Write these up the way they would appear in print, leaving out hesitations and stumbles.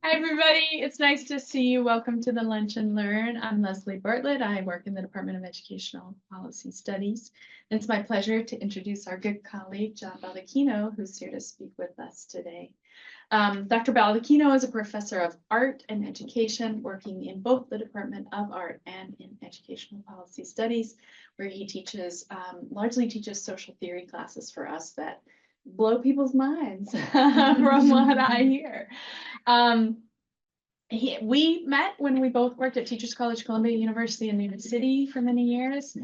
Hi, everybody. It's nice to see you. Welcome to the Lunch and Learn. I'm Leslie Bartlett. I work in the Department of Educational Policy Studies. And it's my pleasure to introduce our good colleague, John Baldacchino, who's here to speak with us today. Dr. Baldacchino is a professor of art and education, working in both the Department of Art and in Educational Policy Studies, where he teaches, largely teaches social theory classes for us that blow people's minds from what I hear. We met when we both worked at Teachers College, Columbia University in New York City for many years.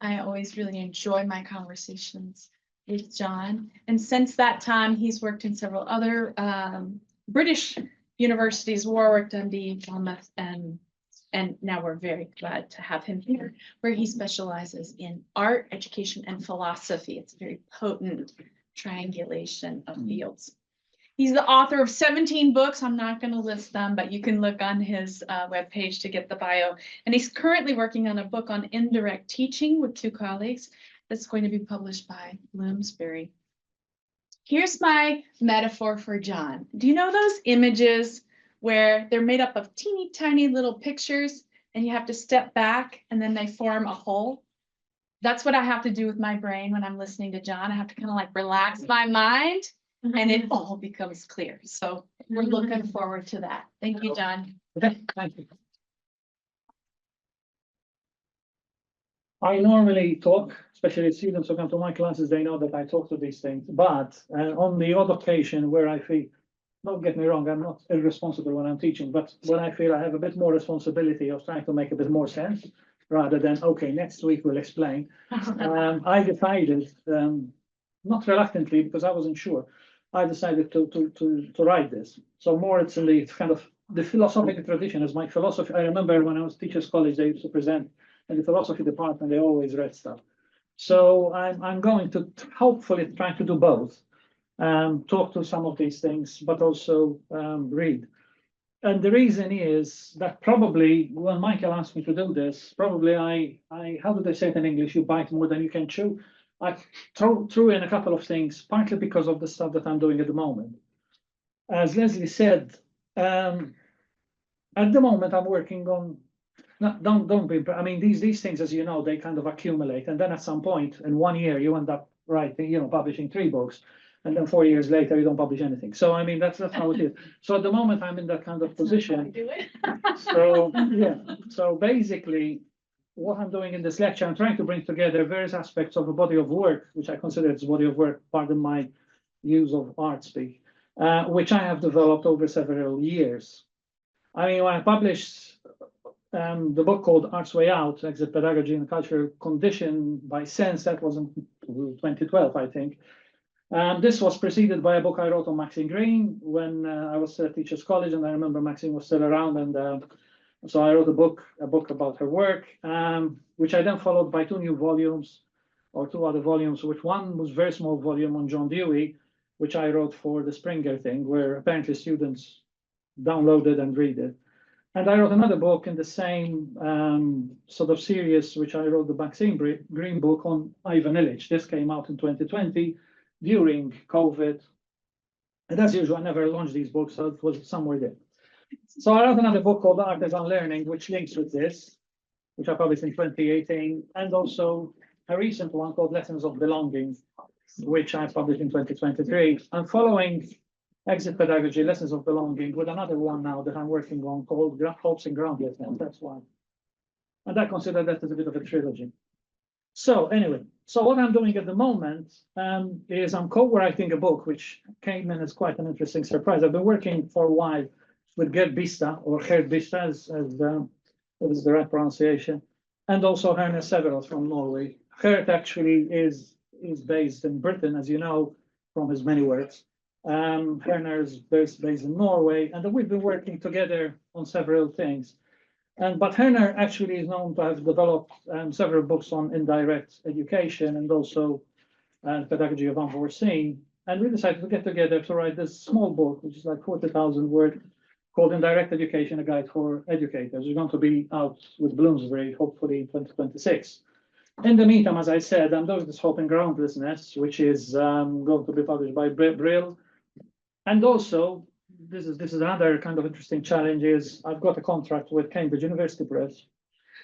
I always really enjoy my conversations with John. And since that time, he's worked in several other British universities, Warwick, Dundee, Falmouth, and now we're very glad to have him here, where he specializes in art, education, and philosophy. It's a very potent triangulation of fields. He's the author of 17 books. I'm not going to list them, but you can look on his webpage to get the bio. And he's currently working on a book on indirect teaching with two colleagues that's going to be published by Bloomsbury. Here's my metaphor for John. Do you know those images where they're made up of teeny tiny little pictures and you have to step back and then they form a whole? That's what I have to do with my brain when I'm listening to John. I have to kind of like relax my mind and it all becomes clear. So we're looking forward to that. Thank you, John. Okay, thank you. I normally talk, especially students who come to my classes, they know that I talk to these things, but on the odd occasion where I feel, don't get me wrong, I'm not irresponsible when I'm teaching, but when I feel I have a bit more responsibility of trying to make a bit more sense, rather than, okay, next week we'll explain, I decided, not reluctantly, because I wasn't sure, I decided to write this. So more it's in the kind of the philosophical tradition as my philosophy. I remember when I was Teachers College, they used to present in the philosophy department, they always read stuff. So I'm going to hopefully try to do both, talk to some of these things, but also read. And the reason is that probably when Michael asked me to do this, probably I how do they say it in English? You bite more than you can chew. I threw in a couple of things, partly because of the stuff that I'm doing at the moment. As Leslie said, at the moment I'm working on, don't be, I mean, these things, as you know, they kind of accumulate. And then at some point in 1 year, you end up writing, publishing 3 books. And then 4 years later, you don't publish anything. So, I mean, that's how it is. So at the moment, I'm in that kind of position. So, yeah. So basically, what I'm doing in this lecture, I'm trying to bring together various aspects of a body of work, which I consider as a body of work, pardon my use of art speak, which I have developed over several years. I mean, when I published the book called Art's Way Out, Exit Pedagogy and Cultural Condition by Sense, that was in 2012, I think. This was preceded by a book I wrote on Maxine Greene when I was at Teachers College, and I remember Maxine was still around, and so I wrote a book about her work, which I then followed by 2 new volumes, or 2 other volumes, which one was a very small volume on John Dewey, which I wrote for the Springer thing, where apparently students downloaded and read it. And I wrote another book in the same sort of series, which I wrote the Maxine Greene book on Ivan Illich. This came out in 2020 during COVID. And as usual, I never launched these books, so it was somewhere there. So I wrote another book called Art as Unlearning, which links with this, which I published in 2018, and also a recent one called Lessons of Belonging, which I published in 2023. I'm following Exit Pedagogy, Lessons of Belonging, with another one now that I'm working on called Hopes and Groundlessness. That's one. And I consider that as a bit of a trilogy. So anyway, so what I'm doing at the moment is I'm co-writing a book, which came in as quite an interesting surprise. I've been working for a while with Gerd Bista, or Gerd Bista, as is the right pronunciation, and also Herner Severus from Norway. Gerd actually is based in Britain, as you know, from his many works. Herner is based in Norway, and we've been working together on several things. But Herner actually is known to have developed several books on indirect education and also pedagogy of unforeseen. And we decided to get together to write this small book, which is like 40,000 words, called Indirect Education, a Guide for Educators. It's going to be out with Bloomsbury, hopefully in 2026. In the meantime, as I said, I'm doing this Hope and Groundlessness, which is going to be published by Brill. And also, this is another kind of interesting challenge is I've got a contract with Cambridge University Press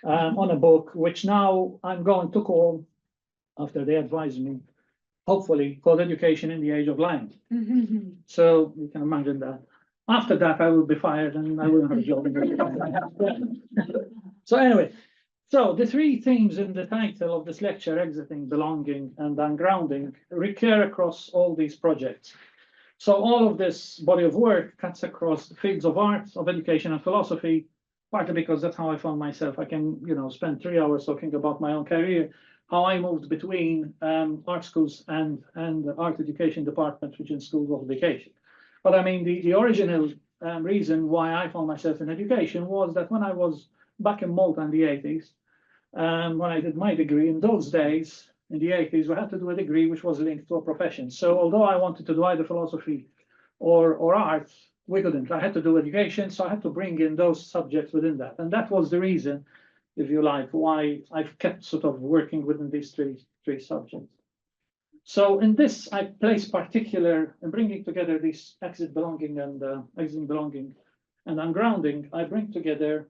on a book, which now I'm going to call, after they advise me, hopefully called Education in the Age of Lying. So you can imagine that. After that, I will be fired and I wouldn't have a job. So anyway, so the three themes in the title of this lecture, exiting, belonging, and ungrounding, recur across all these projects. So all of this body of work cuts across the fields of art, of education, and philosophy, partly because that's how I found myself. I can, spend 3 hours talking about my own career, how I moved between art schools and the art education department, which in schools of education. But I mean, the original reason why I found myself in education was that when I was back in Malta in the 80s, when I did my degree, in those days, in the 80s, we had to do a degree which was linked to a profession. So although I wanted to do either philosophy or art, we couldn't. I had to do education, so I had to bring in those subjects within that. And that was the reason, if you like, why I've kept sort of working within these three subjects. So in this, I place particular, in bringing together these exiting, belonging, and ungrounding, I bring together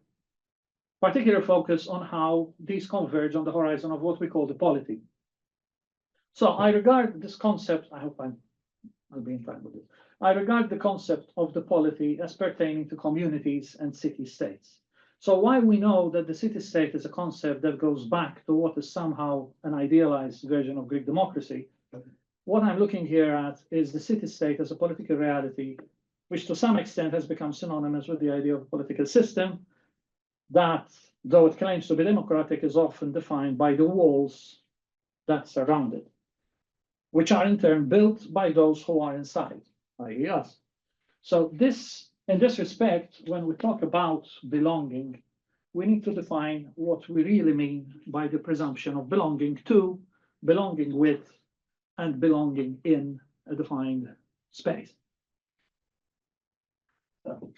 particular focus on how these converge on the horizon of what we call the polity. So I regard this concept, I hope I'll be in time with it. I regard the concept of the polity as pertaining to communities and city-states. So while we know that the city-state is a concept that goes back to what is somehow an idealized version of Greek democracy, what I'm looking here at is the city-state as a political reality, which to some extent has become synonymous with the idea of a political system that, though it claims to be democratic, is often defined by the walls that surround it, which are in turn built by those who are inside, i.e. us. So in this respect, when we talk about belonging, we need to define what we really mean by the presumption of belonging to, belonging with, and belonging in a defined space. So,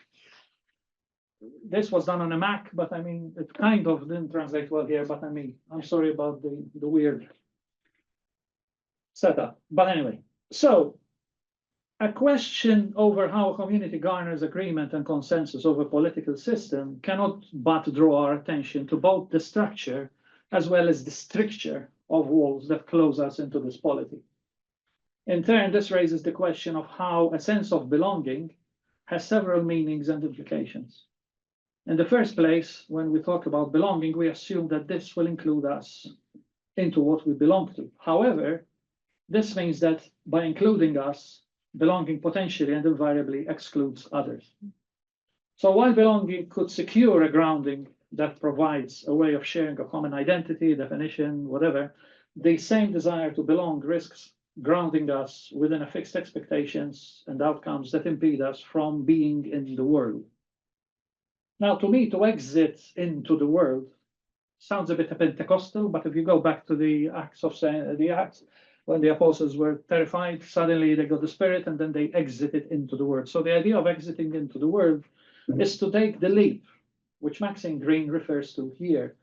this was done on a Mac, but I mean, it kind of didn't translate well here, but I mean, I'm sorry about the weird setup. But anyway, so a question over how a community garners agreement and consensus over a political system cannot but draw our attention to both the structure as well as the stricture of walls that close us into this polity. In turn, this raises the question of how a sense of belonging has several meanings and implications. In the first place, when we talk about belonging, we assume that this will include us into what we belong to. However, this means that by including us, belonging potentially and invariably excludes others. So while belonging could secure a grounding that provides a way of sharing a common identity, definition, whatever, the same desire to belong risks grounding us within a fixed expectations and outcomes that impede us from being in the world. Now, to me, to exit into the world sounds a bit Pentecostal, but if you go back to the Acts, when the apostles were terrified, suddenly they got the Spirit and then they exited into the world. So the idea of exiting into the world is to take the leap, which Maxine Greene refers to here.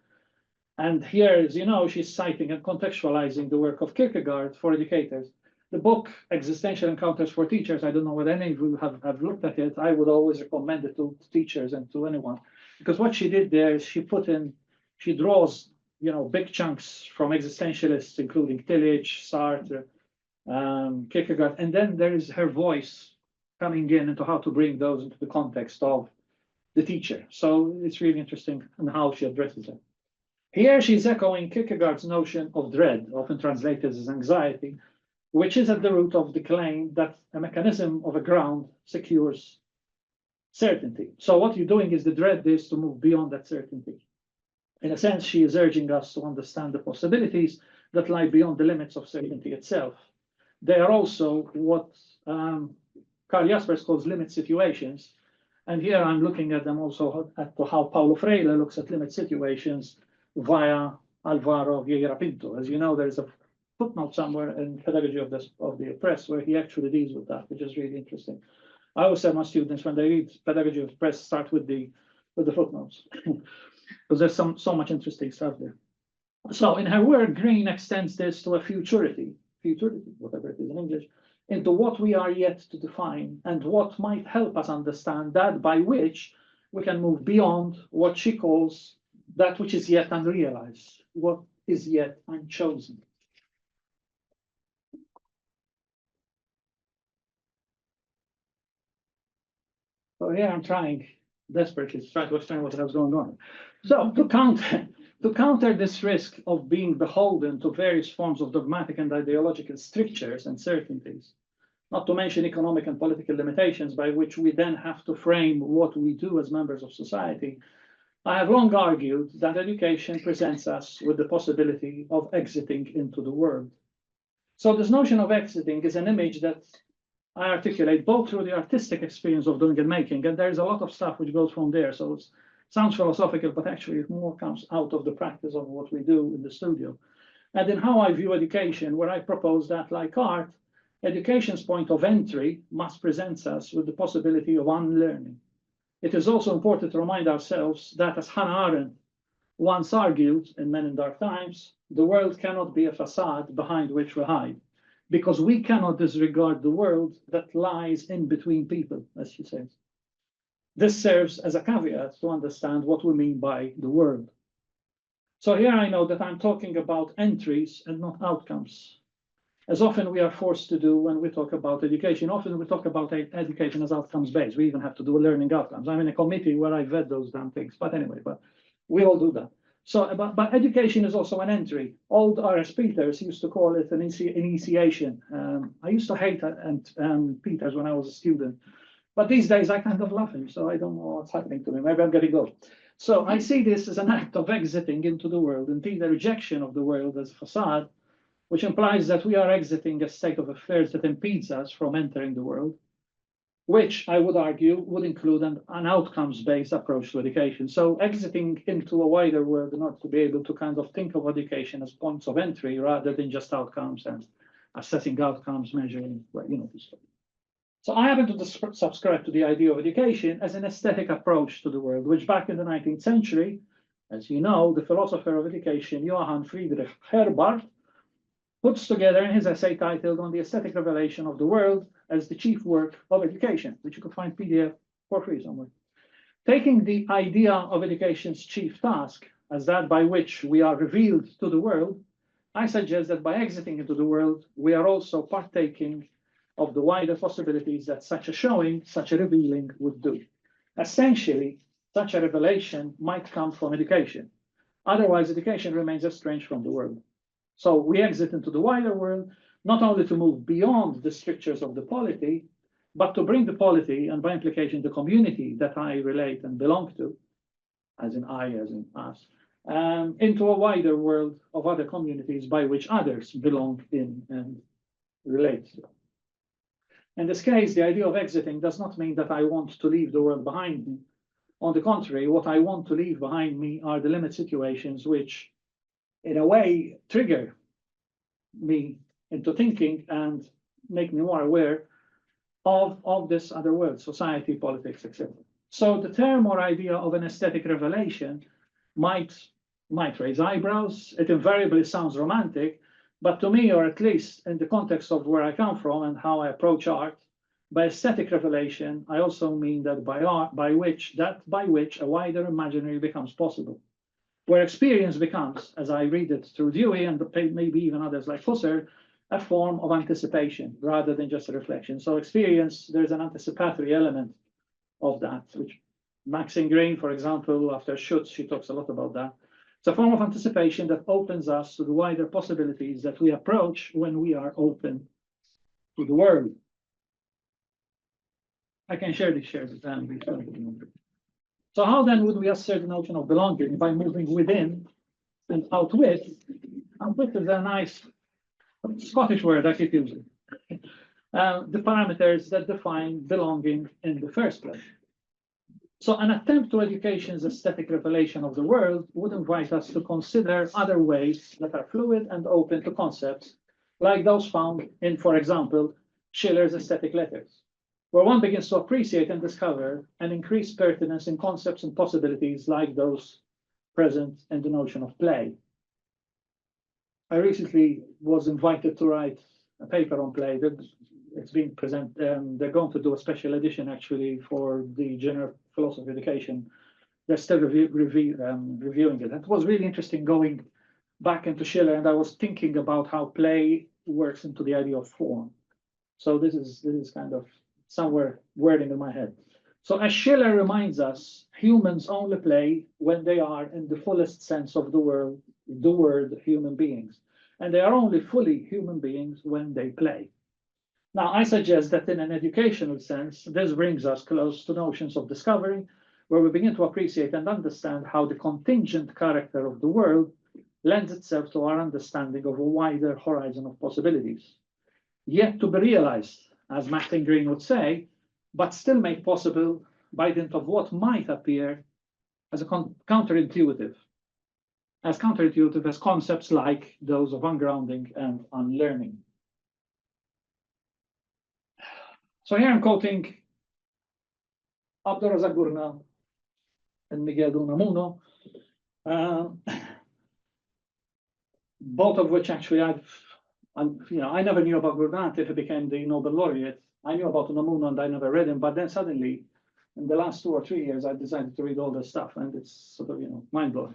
And here, as you know, she's citing and contextualizing the work of Kierkegaard for educators. The book, Existential Encounters for Teachers, I don't know whether any of you have looked at it. I would always recommend it to teachers and to anyone. Because what she did there is she draws, big chunks from existentialists, including Tillich, Sartre, Kierkegaard, and then there is her voice coming in into how to bring those into the context of the teacher. So it's really interesting in how she addresses it. Here she's echoing Kierkegaard's notion of dread, often translated as anxiety, which is at the root of the claim that a mechanism of a ground secures certainty. So what you're doing is the dread is to move beyond that certainty. In a sense, she is urging us to understand the possibilities that lie beyond the limits of certainty itself. They are also what Karl Jaspers calls limit situations. And here I'm looking at them also at how Paulo Freire looks at limit situations via Alvaro Vieira Pinto. As you know, there's a footnote somewhere in Pedagogy of the Oppressed where he actually deals with that, which is really interesting. I always tell my students when they read Pedagogy of the Oppressed, start with the footnotes. Because there's so much interesting stuff there. So in her work, Greene extends this to a futurity, whatever it is in English, into what we are yet to define and what might help us understand that by which we can move beyond what she calls that which is yet unrealized, what is yet unchosen. So here I'm trying desperately to try to explain what was going on. So to counter this risk of being beholden to various forms of dogmatic and ideological strictures and certainties, not to mention economic and political limitations by which we then have to frame what we do as members of society, I have long argued that education presents us with the possibility of exiting into the world. So this notion of exiting is an image that I articulate both through the artistic experience of doing and making, and there's a lot of stuff which goes from there. So it sounds philosophical, but actually it more comes out of the practice of what we do in the studio. And in how I view education, where I propose that, like art, education's point of entry must present us with the possibility of unlearning. It is also important to remind ourselves that, as Hannah Arendt once argued in Men in Dark Times, the world cannot be a facade behind which we hide, because we cannot disregard the world that lies in between people, as she says. This serves as a caveat to understand what we mean by the world. So here I know that I'm talking about entries and not outcomes, as often we are forced to do when we talk about education. Often we talk about education as outcomes-based. We even have to do learning outcomes. I'm in a committee where I vet those damn things, but anyway, but we all do that. So, but education is also an entry. Old R.S. Peters used to call it an initiation. I used to hate Peters when I was a student, but these days I kind of love him, so I don't know what's happening to me. Maybe I'm getting old. So I see this as an act of exiting into the world, indeed a rejection of the world as a facade, which implies that we are exiting a state of affairs that impedes us from entering the world, which I would argue would include an outcomes-based approach to education. So exiting into a wider world in order to be able to kind of think of education as points of entry rather than just outcomes and assessing outcomes, measuring, well, you know, this stuff. So I happen to subscribe to the idea of education as an aesthetic approach to the world, which back in the 19th century, as you know, the philosopher of education, Johann Friedrich Herbart, puts together in his essay titled On the Aesthetic Revelation of the World as the chief work of education, which you can find PDF for free somewhere. Taking the idea of education's chief task as that by which we are revealed to the world, I suggest that by exiting into the world, we are also partaking of the wider possibilities that such a showing, such a revealing would do. Essentially, such a revelation might come from education. Otherwise, education remains estranged from the world. So we exit into the wider world, not only to move beyond the strictures of the polity, but to bring the polity, and by implication the community that I relate and belong to, as in I, as in us, into a wider world of other communities by which others belong in and relate to. In this case, the idea of exiting does not mean that I want to leave the world behind me. On the contrary, what I want to leave behind me are the limit situations which, in a way, trigger me into thinking and make me more aware of this other world, society, politics, etc. So the term or idea of an aesthetic revelation might raise eyebrows. It invariably sounds romantic, but to me, or at least in the context of where I come from and how I approach art, by aesthetic revelation, I also mean that by art, by which a wider imaginary becomes possible, where experience becomes, as I read it through Dewey and maybe even others like Husserl, a form of anticipation rather than just a reflection. So experience, there's an anticipatory element of that, which Maxine Greene, for example, after Schutz, she talks a lot about that. It's a form of anticipation that opens us to the wider possibilities that we approach when we are open to the world. I can share this with them. So how then would we assert the notion of belonging? By moving within and outwith. Outwith is a nice Scottish word I keep using. The parameters that define belonging in the first place. So an attempt to education's aesthetic revelation of the world would invite us to consider other ways that are fluid and open to concepts, like those found in, for example, Schiller's aesthetic letters, where one begins to appreciate and discover an increased pertinence in concepts and possibilities like those present in the notion of play. I recently was invited to write a paper on play. it's being presented. They're going to do a special edition actually for the general philosophy of education. They're still reviewing it. It was really interesting going back into Schiller, and I was thinking about how play works into the idea of form. So this is kind of somewhere wording in my head. So as Schiller reminds us, humans only play when they are in the fullest sense of the word human beings. And they are only fully human beings when they play. Now, I suggest that in an educational sense, this brings us close to notions of discovery, where we begin to appreciate and understand how the contingent character of the world lends itself to our understanding of a wider horizon of possibilities, yet to be realized, as Martin Green would say, but still made possible by dint of what might appear as a counterintuitive as concepts like those of ungrounding and unlearning. So here I'm quoting Abdurrazak Gurnah and Miguel de Unamuno, both of which actually I never knew about Gurnah until he became the Nobel laureate. I knew about Unamuno and I never read him, but then suddenly, in the last 2 or 3 years, I decided to read all this stuff, and it's sort of mind blowing.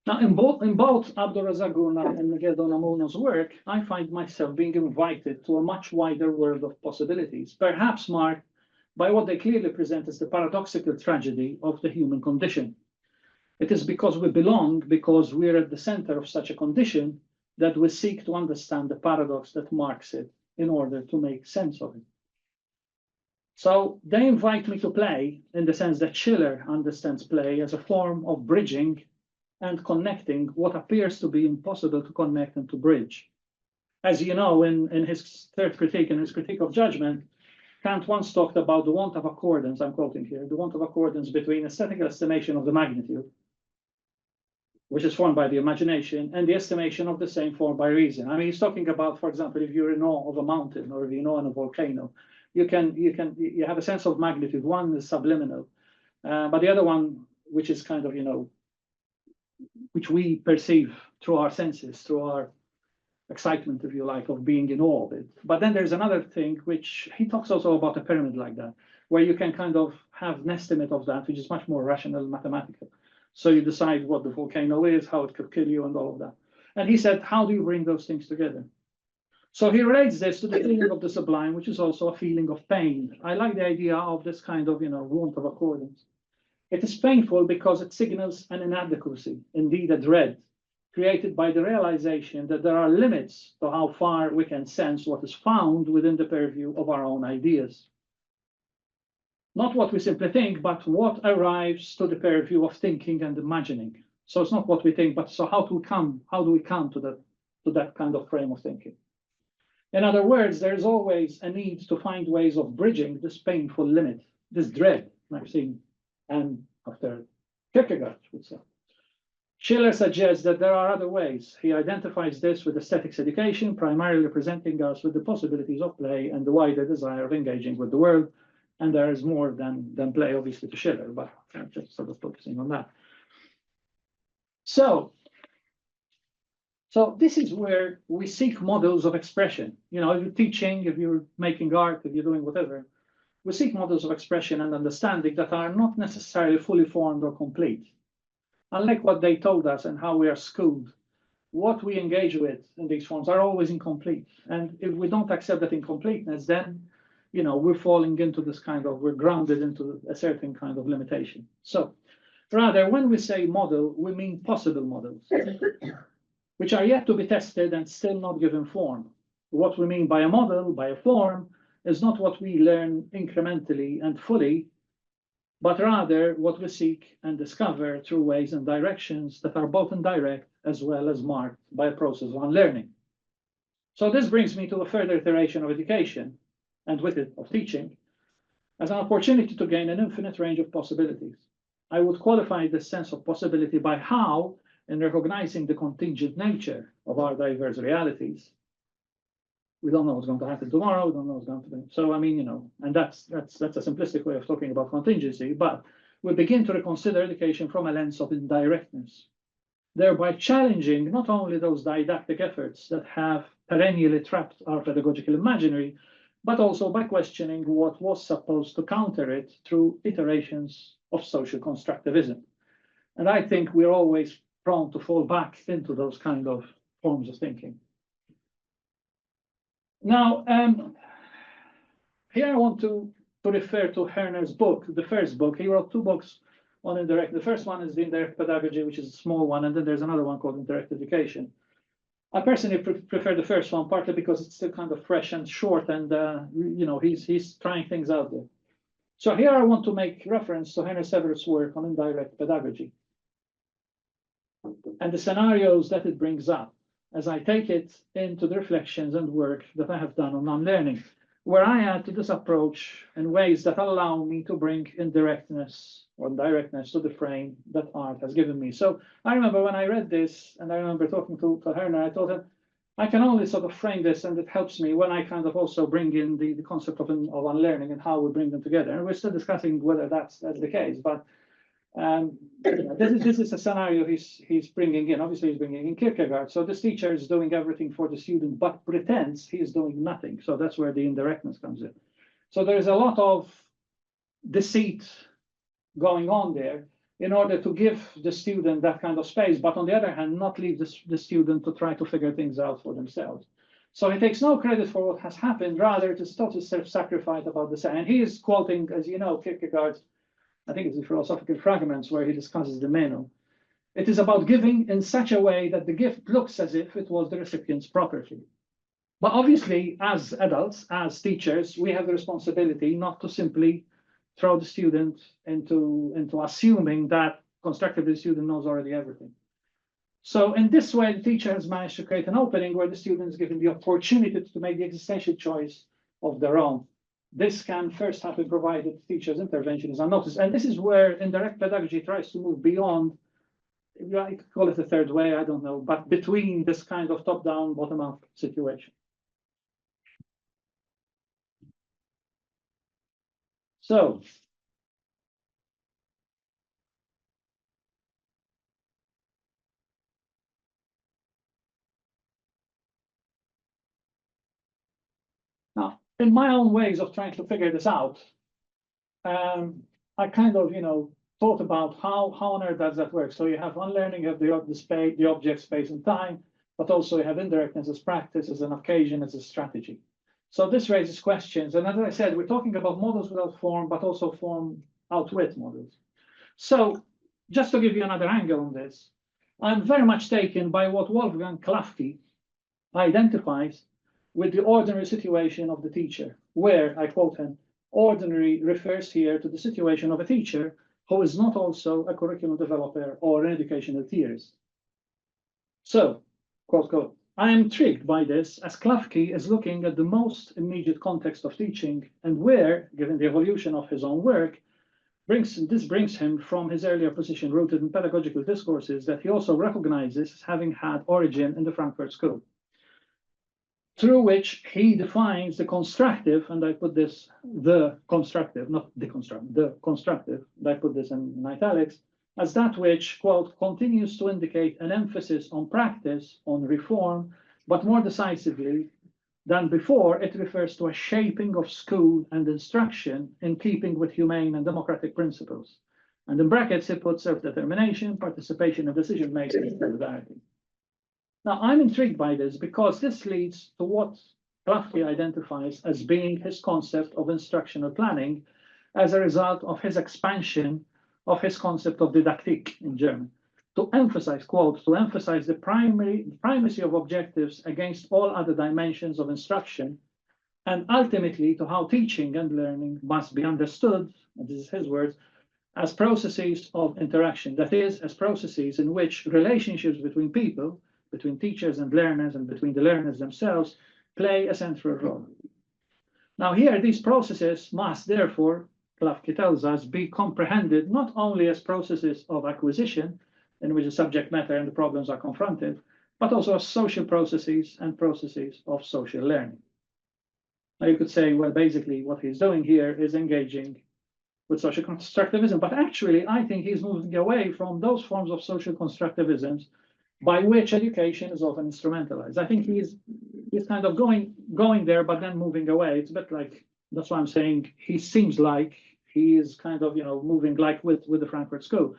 Now, in both Abdurrazak Gurnah and Miguel de Unamuno's work, I find myself being invited to a much wider world of possibilities, perhaps marked by what they clearly present as the paradoxical tragedy of the human condition. It is because we belong, because we're at the center of such a condition, that we seek to understand the paradox that marks it in order to make sense of it. So they invite me to play in the sense that Schiller understands play as a form of bridging and connecting what appears to be impossible to connect and to bridge. As you know, in his third critique, in his critique of judgment, Kant once talked about the want of accordance, I'm quoting here, the want of accordance between aesthetical estimation of the magnitude, which is formed by the imagination, and the estimation of the same formed by reason. I mean, he's talking about, for example, if you're in awe of a mountain or if you're in awe of a volcano, you have a sense of magnitude. One is subliminal, but the other one, which is kind of, which we perceive through our senses, through our excitement, if you like, of being in awe of it. But then there's another thing, which he talks also about a pyramid like that, where you can kind of have an estimate of that, which is much more rational, mathematical. So you decide what the volcano is, how it could kill you, and all of that. And he said, how do you bring those things together? So he relates this to the feeling of the sublime, which is also a feeling of pain. I like the idea of this kind of, want of accordance. It is painful because it signals an inadequacy, indeed a dread, created by the realization that there are limits to how far we can sense what is found within the purview of our own ideas. Not what we simply think, but what arrives to the purview of thinking and imagining. So it's not what we think, but so how do we come to that kind of frame of thinking? In other words, there's always a need to find ways of bridging this painful limit, this dread, I've seen, and after Kierkegaard would say. Schiller suggests that there are other ways. He identifies this with aesthetics education, primarily presenting us with the possibilities of play and the wider desire of engaging with the world. And there is more than play, obviously, to Schiller, but I'm just sort of focusing on that. So this is where we seek models of expression. If you're teaching, if you're making art, if you're doing whatever, we seek models of expression and understanding that are not necessarily fully formed or complete. Unlike what they told us and how we are schooled, what we engage with in these forms are always incomplete. And if we don't accept that incompleteness, then we're falling into this we're grounded into a certain kind of limitation. So rather, when we say model, we mean possible models, which are yet to be tested and still not given form. What we mean by a model, by a form, is not what we learn incrementally and fully, but rather what we seek and discover through ways and directions that are both indirect as well as marked by a process of unlearning. So this brings me to a further iteration of education, and with it of teaching, as an opportunity to gain an infinite range of possibilities. I would qualify this sense of possibility by how, in recognizing the contingent nature of our diverse realities, we don't know what's going to happen tomorrow, we don't know what's going to be. So, and that's a simplistic way of talking about contingency, but we begin to reconsider education from a lens of indirectness, thereby challenging not only those didactic efforts that have perennially trapped our pedagogical imaginary, but also by questioning what was supposed to counter it through iterations of social constructivism. And I think we're always prone to fall back into those kind of forms of thinking. Now, here I want to refer to Herner's book, the first book. He wrote 2 books on indirect. The first one is the Indirect Pedagogy, which is a small one, and then there's another one called Indirect Education. I personally prefer the first one, partly because it's still kind of fresh and short, and you know, he's trying things out there. So here I want to make reference to Herner Severus' work on indirect pedagogy and the scenarios that it brings up as I take it into the reflections and work that I have done on unlearning, where I add to this approach in ways that allow me to bring indirectness or directness to the frame that art has given me. So I remember when I read this, and I remember talking to Herner, I thought that I can only sort of frame this, and it helps me when I kind of also bring in the concept of unlearning and how we bring them together. And we're still discussing whether that's the case, but this is a scenario he's bringing in. Obviously, he's bringing in Kierkegaard. So this teacher is doing everything for the student, but pretends he is doing nothing. So that's where the indirectness comes in. So there's a lot of deceit going on there in order to give the student that kind of space, but on the other hand, not leave the student to try to figure things out for themselves. So he takes no credit for what has happened, rather it is totally self-sacrifice about the same. And he is quoting, as you know, Kierkegaard, I think it's the Philosophical Fragments, where he discusses the meno. It is about giving in such a way that the gift looks as if it was the recipient's property. But obviously, as adults, as teachers, we have the responsibility not to simply throw the student into assuming that constructively the student knows already everything. So in this way, the teacher has managed to create an opening where the student is given the opportunity to make the existential choice of their own. This can first happen provided the teacher's intervention is unnoticed. And this is where indirect pedagogy tries to move beyond, I could call it the third way, I don't know, but between this kind of top-down, bottom-up situation. So, now, in my own ways of trying to figure this out, I kind of, thought about how on earth does that work. So you have unlearning, you have the object, space, and time, but also you have indirectness as practice, as an occasion, as a strategy. So this raises questions. And as I said, we're talking about models without form, but also form outwit models. So just to give you another angle on this, I'm very much taken by what Wolfgang Klafki identifies with the ordinary situation of the teacher, where, I quote him, ordinary refers here to the situation of a teacher who is not also a curriculum developer or an educational theorist. So, quote, I am intrigued by this as Klafki is looking at the most immediate context of teaching and where, given the evolution of his own work, this brings him from his earlier position rooted in pedagogical discourses that he also recognizes as having had origin in the Frankfurt School, through which he defines the constructive, and I put this, the constructive, not the constructive, the constructive, and I put this in italics, as that which, quote, continues to indicate an emphasis on practice, on reform, but more decisively than before, it refers to a shaping of school and instruction in keeping with humane and democratic principles. And in brackets, it puts self-determination, participation, and decision-making and solidarity. Now, I'm intrigued by this because this leads to what Klafki identifies as being his concept of instructional planning as a result of his expansion of his concept of didactique in German, to emphasize, quote, to emphasize the primacy of objectives against all other dimensions of instruction, and ultimately to how teaching and learning must be understood, and this is his words, as processes of interaction, that is, as processes in which relationships between people, between teachers and learners, and between the learners themselves, play a central role. Now here, these processes must therefore, Klafki tells us, be comprehended not only as processes of acquisition, in which the subject matter and the problems are confronted, but also as social processes and processes of social learning. Now you could say, well, basically what he's doing here is engaging with social constructivism, but actually I think he's moving away from those forms of social constructivisms by which education is often instrumentalized. I think he's kind of going there, but then moving away. It's a bit like, that's why I'm saying he seems like he is kind of, moving like with the Frankfurt School.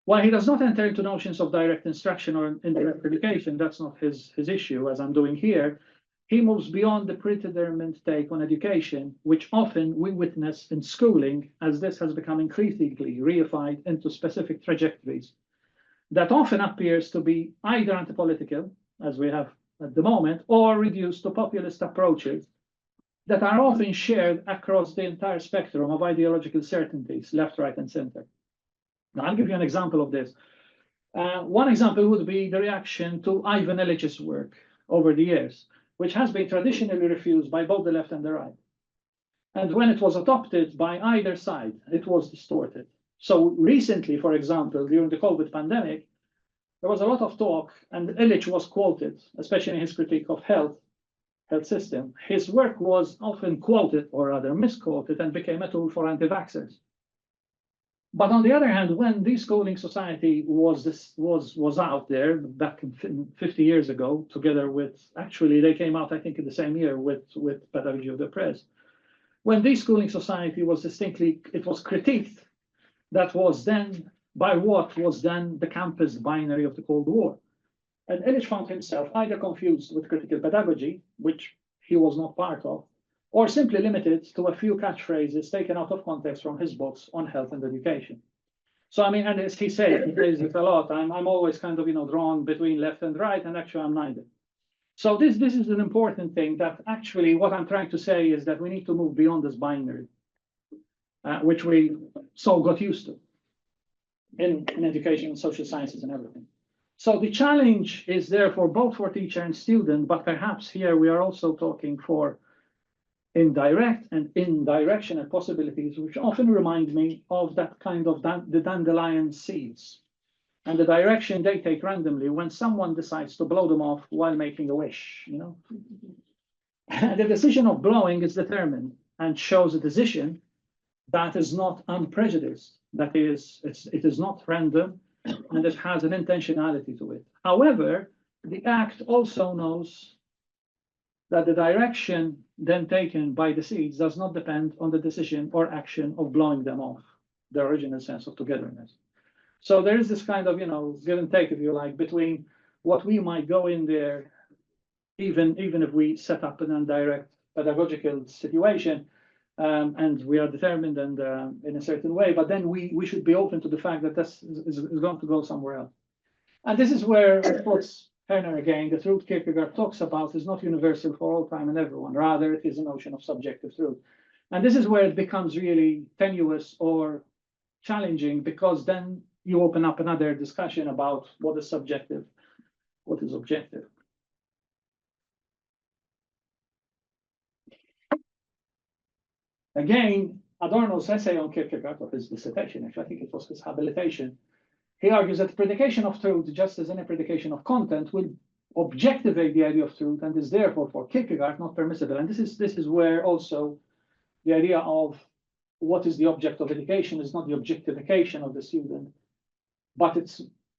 While he does not enter into notions of direct instruction or indirect education, that's not his issue, as I'm doing here. He moves beyond the predetermined take on education, which often we witness in schooling, as this has become increasingly reified into specific trajectories that often appears to be either anti-political, as we have at the moment, or reduced to populist approaches that are often shared across the entire spectrum of ideological certainties, left, right, and center. Now, I'll give you an example of this. One example would be the reaction to Ivan Illich's work over the years, which has been traditionally refused by both the left and the right. And when it was adopted by either side, it was distorted. So recently, for example, during the COVID pandemic, there was a lot of talk, and Illich was quoted, especially in his critique of health system. His work was often quoted, or rather misquoted, and became a tool for anti-vaxxers. But on the other hand, when the schooling society was out there back 50 years ago, together with, actually they came out, I think, in the same year with Pedagogy of the Press. When the schooling society was distinctly, it was critiqued, that was then by what was then the campus binary of the Cold War. And Illich found himself either confused with critical pedagogy, which he was not part of, or simply limited to a few catchphrases taken out of context from his books on health and education. So, I mean, and as he said, he says it a lot, I'm always kind of, drawn between left and right, and actually I'm neither. So this is an important thing, that actually what I'm trying to say is that we need to move beyond this binary, which we so got used to in education and social sciences and everything. So the challenge is therefore both for teacher and student, but perhaps here we are also talking for indirect and indirectional possibilities, which often remind me of that kind of the dandelion seeds and the direction they take randomly when someone decides to blow them off while making a wish, And the decision of blowing is determined and shows a decision that is not unprejudiced, that is, it is not random, and it has an intentionality to it. However, the act also knows that the direction then taken by the seeds does not depend on the decision or action of blowing them off, the original sense of togetherness. So there is this kind of, give and take, if you like, between what we might go in there, even if we set up an indirect pedagogical situation, and we are determined and in a certain way, but then we should be open to the fact that this is going to go somewhere else. And this is where, of course, Herner again, the truth Kierkegaard talks about is not universal for all time and everyone. Rather, it is a notion of subjective truth. And this is where it becomes really tenuous or challenging, because then you open up another discussion about what is subjective, what is objective. Again, Adorno's essay on Kierkegaard, or his dissertation, actually, I think it was his habilitation, he argues that the predication of truth, just as any predication of content, will objectivate the idea of truth and is therefore for Kierkegaard not permissible. And this is where also the idea of what is the object of education is not the objectification of the student, but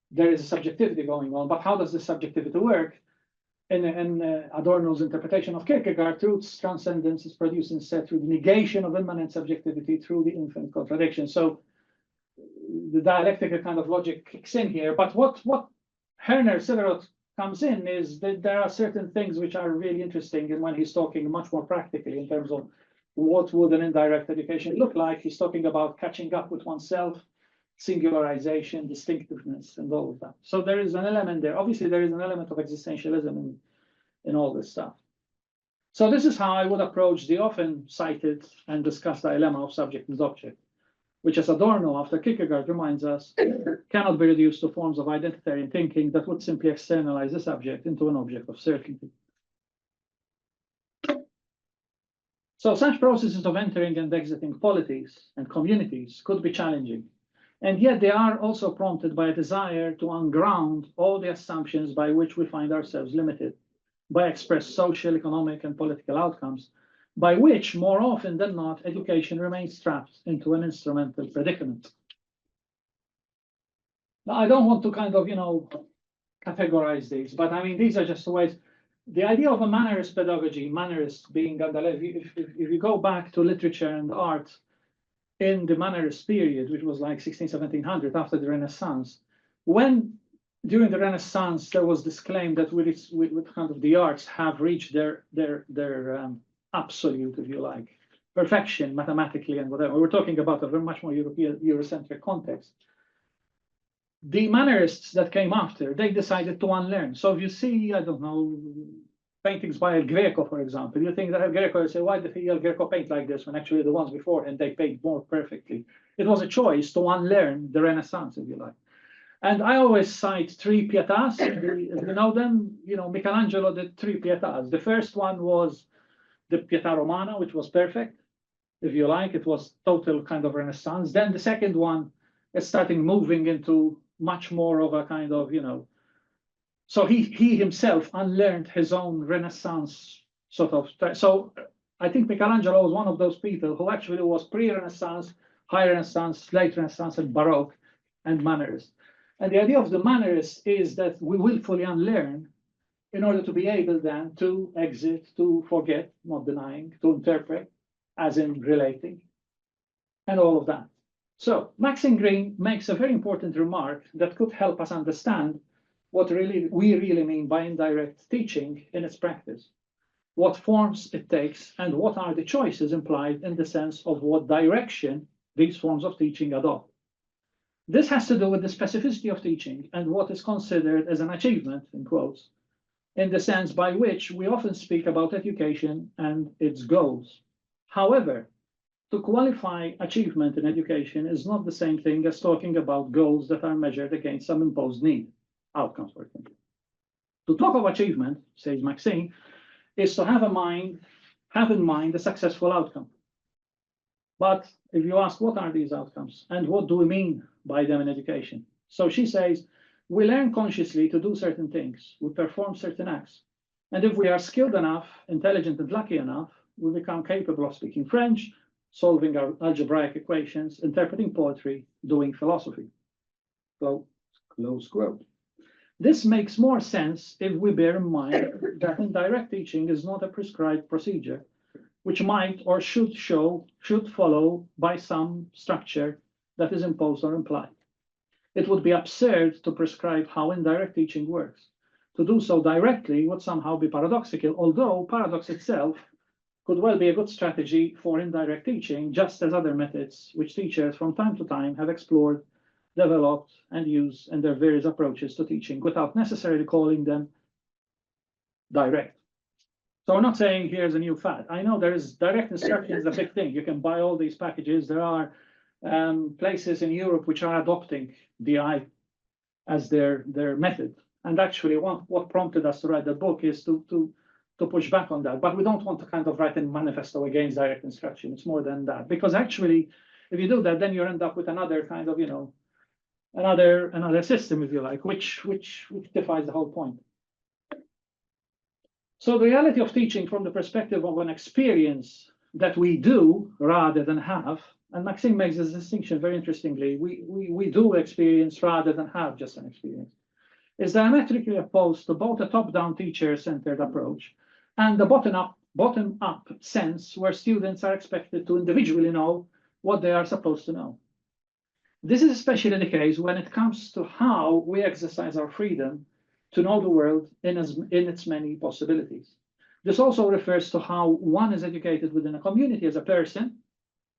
there is a subjectivity going on. But how does this subjectivity work? In Adorno's interpretation of Kierkegaard, truth's transcendence is produced instead through the negation of immanent subjectivity through the infinite contradiction. So the dialectical kind of logic kicks in here. But what Herner Sillerot comes in is that there are certain things which are really interesting, and when he's talking much more practically in terms of what would an indirect education look like, he's talking about catching up with oneself, singularization, distinctiveness, and all of that. So there is an element there. Obviously, there is an element of existentialism in all this stuff. So this is how I would approach the often cited and discussed dilemma of subject and object, which, as Adorno, after Kierkegaard, reminds us, cannot be reduced to forms of identitarian thinking that would simply externalize the subject into an object of certainty. So such processes of entering and exiting polities and communities could be challenging. And yet they are also prompted by a desire to unground all the assumptions by which we find ourselves limited, by expressed social, economic, and political outcomes, by which, more often than not, education remains trapped into an instrumental predicament. Now, I don't want to kind of, categorize these, but I mean, these are just the ways. The idea of a mannerist pedagogy, mannerist being if you go back to literature and art in the mannerist period, which was like 1700 after the Renaissance, when during the Renaissance there was this claim that with kind of the arts have reached their absolute, if you like, perfection mathematically and whatever. We're talking about a very much more Eurocentric context. The mannerists that came after, they decided to unlearn. So if you see, I don't know, paintings by El Greco, for example, you think that El Greco, you say, why did El Greco paint like this when actually the ones before and they paint more perfectly? It was a choice to unlearn the Renaissance, if you like. And I always cite three pietas. You know them, Michelangelo did three pietas. The first one was the Pietà Romana, which was perfect, if you like. It was total kind of Renaissance. Then the second one is starting moving into much more of a kind of, so he himself unlearned his own Renaissance sort of. So I think Michelangelo was one of those people who actually was pre-Renaissance, high Renaissance, late Renaissance, and Baroque, and Mannerist. And the idea of the Mannerist is that we willfully unlearn in order to be able then to exit, to forget, not denying, to interpret, as in relating, and all of that. So Maxine Greene makes a very important remark that could help us understand what we really mean by indirect teaching in its practice, what forms it takes, and what are the choices implied in the sense of what direction these forms of teaching adopt. This has to do with the specificity of teaching and what is considered as an achievement, in quotes, in the sense by which we often speak about education and its goals. However, to qualify achievement in education is not the same thing as talking about goals that are measured against some imposed need, outcomes, for example. To talk of achievement, says Maxine, is to have in mind a successful outcome. But if you ask what are these outcomes and what do we mean by them in education? So she says, we learn consciously to do certain things, we perform certain acts. And if we are skilled enough, intelligent and lucky enough, we become capable of speaking French, solving our algebraic equations, interpreting poetry, doing philosophy. So, close quote. This makes more sense if we bear in mind that indirect teaching is not a prescribed procedure, which might or should follow by some structure that is imposed or implied. It would be absurd to prescribe how indirect teaching works. To do so directly would somehow be paradoxical, although paradox itself could well be a good strategy for indirect teaching, just as other methods which teachers from time to time have explored, developed, and used in their various approaches to teaching without necessarily calling them direct. So we're not saying here's a new fad. I know there is direct instruction is a big thing. You can buy all these packages. There are places in Europe which are adopting DI as their method. And actually, what prompted us to write the book is to push back on that. But we don't want to kind of write a manifesto against direct instruction. It's more than that. Because actually, if you do that, then you end up with another kind of, another system, if you like, which defies the whole point. So the reality of teaching from the perspective of an experience that we do rather than have, and Maxine makes this distinction very interestingly, we do experience rather than have just an experience, is diametrically opposed to both a top-down teacher-centered approach and the bottom-up sense where students are expected to individually know what they are supposed to know. This is especially the case when it comes to how we exercise our freedom to know the world in its many possibilities. This also refers to how one is educated within a community as a person,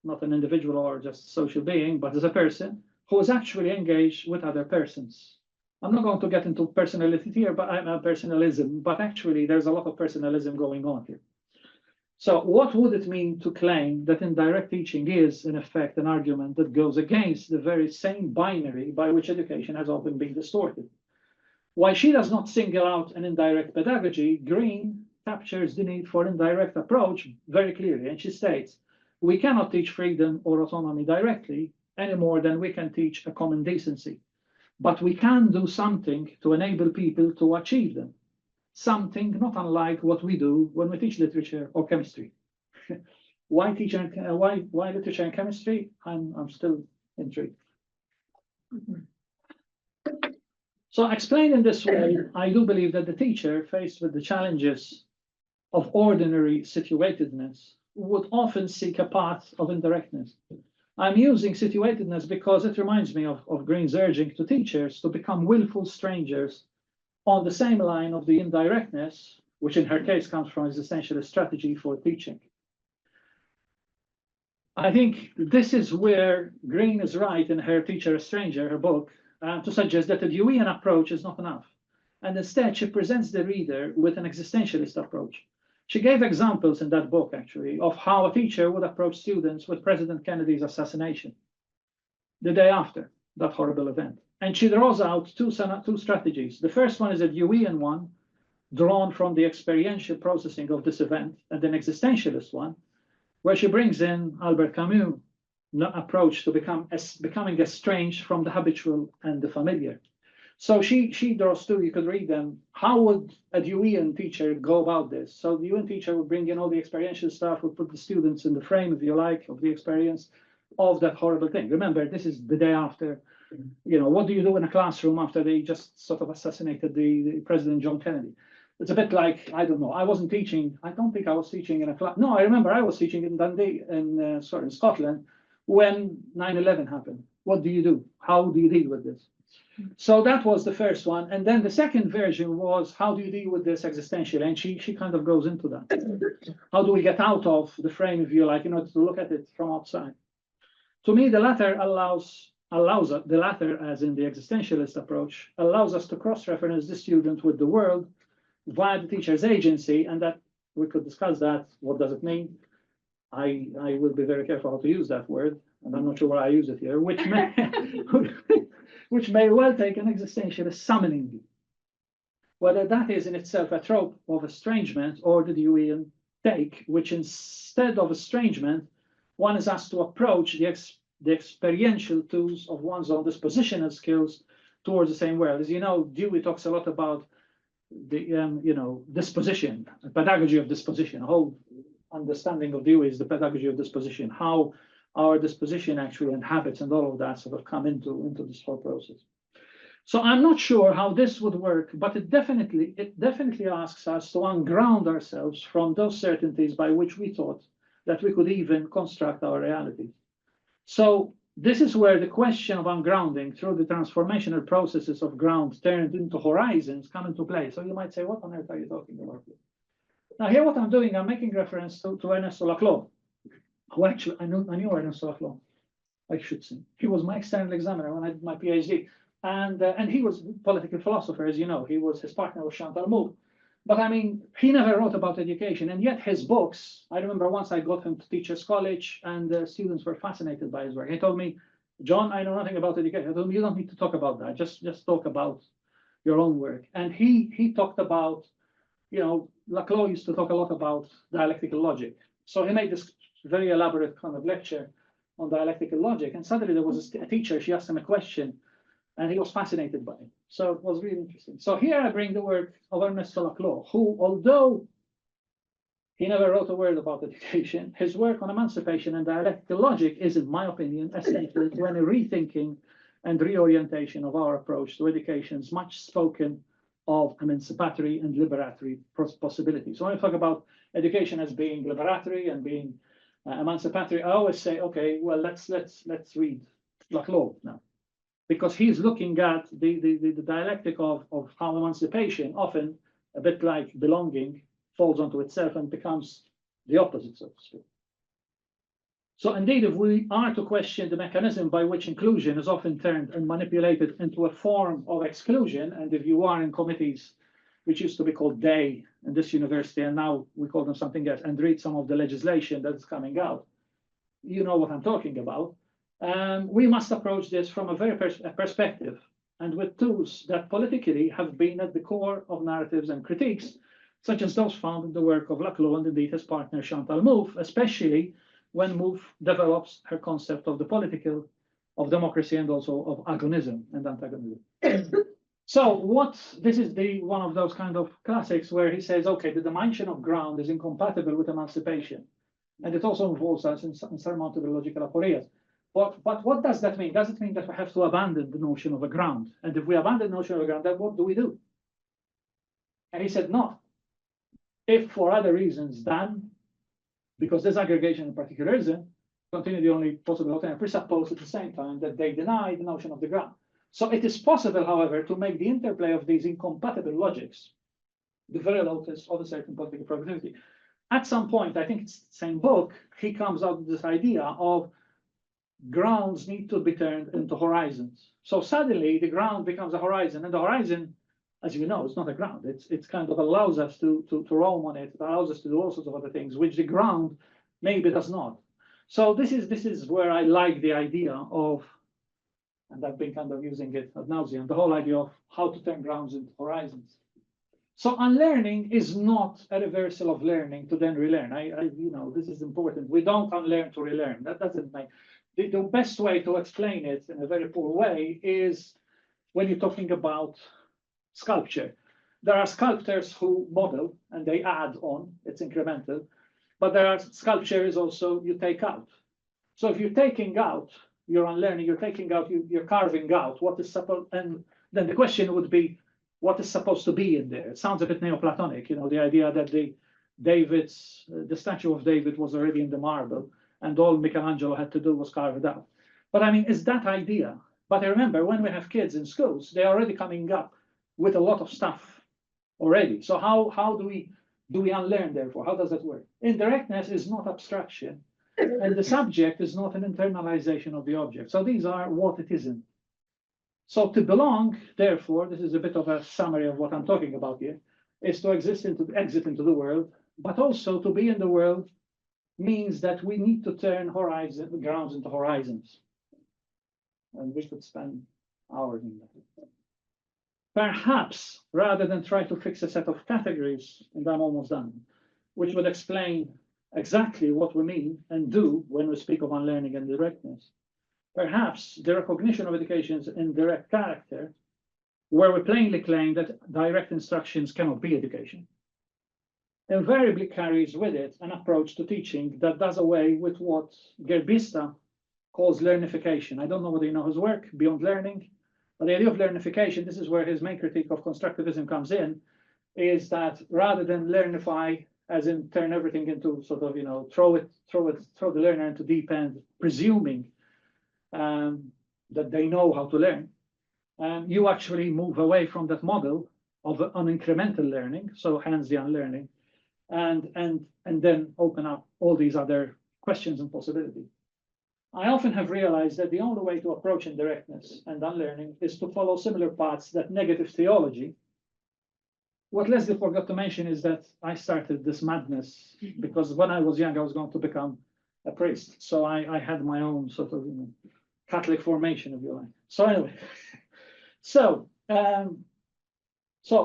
not an individual or just a social being, but as a person who is actually engaged with other persons. I'm not going to get into personality here, but personalism, but actually there's a lot of personalism going on here. So what would it mean to claim that indirect teaching is, in effect, an argument that goes against the very same binary by which education has often been distorted? While she does not single out an indirect pedagogy, Greene captures the need for indirect approach very clearly, and she states, we cannot teach freedom or autonomy directly any more than we can teach a common decency. But we can do something to enable people to achieve them. Something not unlike what we do when we teach literature or chemistry. Why literature and chemistry? I'm still intrigued. So explained in this way, I do believe that the teacher, faced with the challenges of ordinary situatedness, would often seek a path of indirectness. I'm using situatedness because it reminds me of Green's urging to teachers to become willful strangers on the same line of the indirectness, which in her case comes from existentialist strategy for teaching. I think this is where Green is right in her Teacher a Stranger, her book, to suggest that the Deweyan approach is not enough. And instead, she presents the reader with an existentialist approach. She gave examples in that book, actually, of how a teacher would approach students with President Kennedy's assassination the day after that horrible event. And she draws out two strategies. The first one is a Deweyan one, drawn from the experiential processing of this event, and an existentialist one, where she brings in Albert Camus' approach to becoming estranged from the habitual and the familiar. So she draws two, you could read them. How would a Deweyan teacher go about this? So the Deweyan teacher would bring in all the experiential stuff, would put the students in the frame, if you like, of the experience of that horrible thing. Remember, this is the day after. You know, what do you do in a classroom after they just sort of assassinated the President John Kennedy? It's a bit like, I don't know, I wasn't teaching, I don't think I was teaching in a class. No, I remember I was teaching in Dundee, in Scotland, when 9/11 happened. What do you do? How do you deal with this? So that was the first one. And then the second version was, how do you deal with this existentially? And she kind of goes into that. How do we get out of the frame, if you like, in order to look at it from outside? To me, the latter allows us, the latter, as in the existentialist approach, allows us to cross-reference the student with the world via the teacher's agency, and that we could discuss that. What does it mean? I will be very careful how to use that word, and I'm not sure why I use it here, which may which may well take an existentialist summoning. Whether that is in itself a trope of estrangement or the Deweyan take, which instead of estrangement, one is asked to approach the experiential tools of one's own dispositional skills towards the same world. As you know, Dewey talks a lot about the disposition, pedagogy of disposition. A whole understanding of Dewey is the pedagogy of disposition, how our disposition actually and habits and all of that sort of come into this whole process. So I'm not sure how this would work, but it definitely asks us to unground ourselves from those certainties by which we thought that we could even construct our reality. So this is where the question of ungrounding through the transformational processes of ground turned into horizons come into play. So you might say, what on earth are you talking about? Now here what I'm doing, I'm making reference to Ernesto Laclau, who actually, I knew Ernesto Laclau, I should say. He was my external examiner when I did my PhD. And he was a political philosopher, as you know. His partner was Chantal Mouffe. But I mean, he never wrote about education, and yet his books, I remember once I got him to Teachers College, and the students were fascinated by his work. He told me, John, I know nothing about education. I told him, you don't need to talk about that. Just talk about your own work. And he talked about, Laclau used to talk a lot about dialectical logic. So he made this very elaborate kind of lecture on dialectical logic. And suddenly there was a teacher, she asked him a question, and he was fascinated by it. So it was really interesting. So here I bring the work of Ernesto Laclau, who, although he never wrote a word about education, his work on emancipation and dialectical logic is, in my opinion, essential to any rethinking and reorientation of our approach to education's much spoken of emancipatory and liberatory possibilities. So when I talk about education as being liberatory and being emancipatory, I always say, okay, well, let's read Laclau now, because he's looking at the dialectic of how emancipation, often a bit like belonging, falls onto itself and becomes the opposite, so to speak. So indeed, if we are to question the mechanism by which inclusion is often turned and manipulated into a form of exclusion, and if you are in committees, which used to be called DAY in this university, and now we call them something else, and read some of the legislation that is coming out, you know what I'm talking about. We must approach this from a very perspective, and with tools that politically have been at the core of narratives and critiques, such as those found in the work of Laclau and indeed his partner Chantal Mouffe, especially when Mouffe develops her concept of the political, of democracy, and also of agonism and antagonism. So this is one of those kind of classics where he says, okay, the dimension of ground is incompatible with emancipation, and it also involves us in surmountable logical aporias. But what does that mean? Does it mean that we have to abandon the notion of a ground? And if we abandon the notion of a ground, then what do we do? And he said, no. If for other reasons, then, because this aggregation and particularism continue the only possible alternative, presuppose at the same time that they deny the notion of the ground. So it is possible, however, to make the interplay of these incompatible logics the very locus of a certain political probability. At some point, I think it's the same book, he comes out with this idea of grounds need to be turned into horizons. So suddenly the ground becomes a horizon, and the horizon, as you know, is not a ground. It's kind of allows us to roam on it. It allows us to do all sorts of other things, which the ground maybe does not. So this is where I like the idea of, and I've been kind of using it ad nauseum, the whole idea of how to turn grounds into horizons. So unlearning is not a reversal of learning to then relearn. This is important. We don't unlearn to relearn. That doesn't make the best way to explain it in a very poor way is when you're talking about sculpture. There are sculptors who model and they add on, it's incremental, but there are sculptures also you take out. So if you're taking out, you're unlearning, you're taking out, you're carving out what is supposed, and then the question would be, what is supposed to be in there? It sounds a bit Neoplatonic, the idea that the statue of David was already in the marble, and all Michelangelo had to do was carve it out. But I mean, it's that idea. But I remember when we have kids in schools, they're already coming up with a lot of stuff already. So how do we unlearn, therefore? How does that work? Indirectness is not abstraction, and the subject is not an internalization of the object. So these are what it isn't. So to belong, therefore, this is a bit of a summary of what I'm talking about here, is to exist exit into the world, but also to be in the world means that we need to turn grounds into horizons. And we could spend hours in that. Perhaps, rather than try to fix a set of categories, and I'm almost done, which would explain exactly what we mean and do when we speak of unlearning and directness, perhaps the recognition of education's indirect character, where we plainly claim that direct instructions cannot be education, invariably carries with it an approach to teaching that does away with what Gerbista calls learnification. I don't know whether you know his work, Beyond Learning, but the idea of learnification, this is where his main critique of constructivism comes in, is that rather than learnify, as in turn everything into sort of, throw the learner into deep end, presuming that they know how to learn, you actually move away from that model of unincremental learning, so hence the unlearning, and then open up all these other questions and possibilities. I often have realized that the only way to approach indirectness and unlearning is to follow similar paths that negative theology. What Leslie forgot to mention is that I started this madness because when I was young, I was going to become a priest. So I had my own sort of Catholic formation, if you like. So anyway, so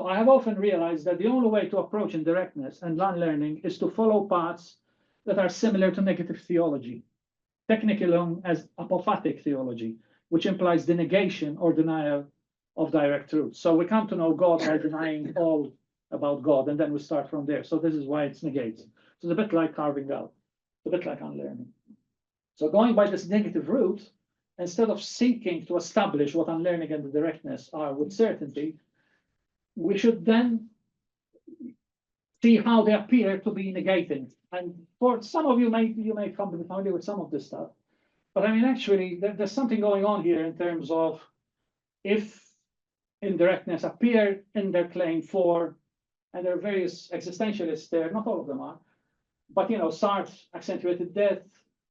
I have often realized that the only way to approach indirectness and unlearning is to follow paths that are similar to negative theology, technically known as apophatic theology, which implies the negation or denial of direct truth. So we come to know God by denying all about God, and then we start from there. So this is why it's negated. So it's a bit like carving out, it's a bit like unlearning. So going by this negative route, instead of seeking to establish what unlearning and the directness are with certainty, we should then see how they appear to be negating. And for some of you may come to be familiar with some of this stuff. But I mean, actually, there's something going on here in terms of if indirectness appear in their claim for, and there are various existentialists there, not all of them are, but Sartre, accentuated death,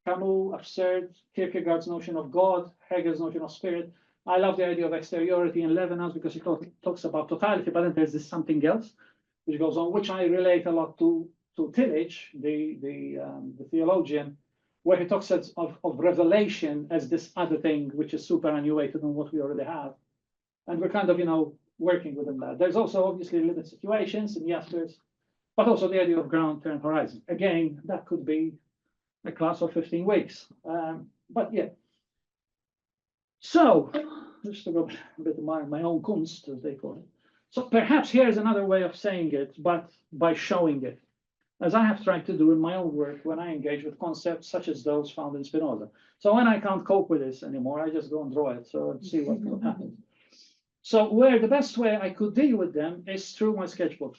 Camus, absurd, Kierkegaard's notion of God, Hegel's notion of spirit. I love the idea of exteriority in Levinas because he talks about totality, but then there's this something else which goes on, which I relate a lot to Tillich, the theologian, where he talks of revelation as this other thing which is superannuated on what we already have. And we're kind of, working within that. There's also obviously limited situations and Jaspers, but also the idea of ground, turn, horizon. Again, that could be a class of 15 weeks. But yeah. So, just to go a bit of my own kunst, as they call it. So perhaps here's another way of saying it, but by showing it. as I have tried to do in my own work when I engage with concepts such as those found in Spinoza. So when I can't cope with this anymore, I just go and draw it, so let's see what happens. So where the best way I could deal with them is through my sketchbook.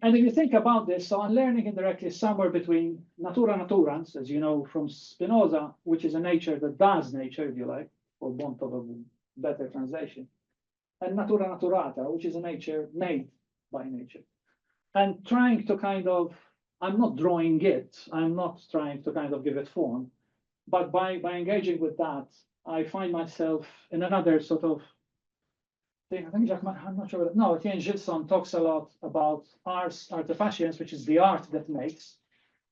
And if you think about this, so unlearning indirectly is somewhere between natura naturans, as you know from Spinoza, which is a nature that does nature, if you like, for want of a better translation, and natura naturata, which is a nature made by nature. And trying to kind of, I'm not drawing it, I'm not trying to kind of give it form, but by engaging with that, I find myself in another sort of thing. I think I'm not sure. No, Etienne Gilson talks a lot about ars artifaciens, which is the art that makes,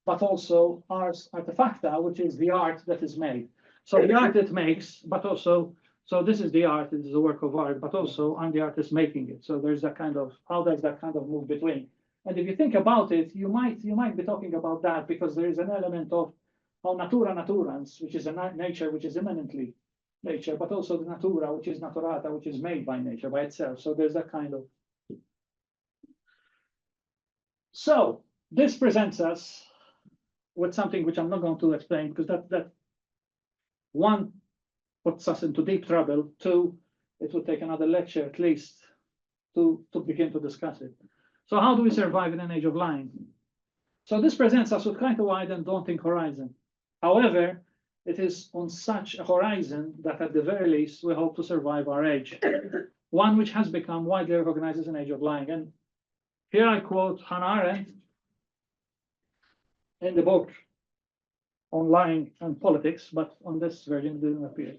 but also ars artefacta, which is the art that is made. So the art that makes, but also, so this is the art, it is a work of art, but also I'm the artist making it. So there's that kind of, how does that kind of move between? And if you think about it, you might be talking about that because there is an element of how natura naturans, which is a nature which is immanently nature, but also the natura, which is naturata, which is made by nature, by itself. So there's that kind of. So this presents us with something which I'm not going to explain because that one puts us into deep trouble. Two, it would take another lecture at least to begin to discuss it. So how do we survive in an age of lying? So this presents us with quite a wide and daunting horizon. However, it is on such a horizon that at the very least, we hope to survive our age. One which has become widely recognized as an age of lying. And here I quote Hannah Arendt in the book on lying and politics, but on this version it didn't appear.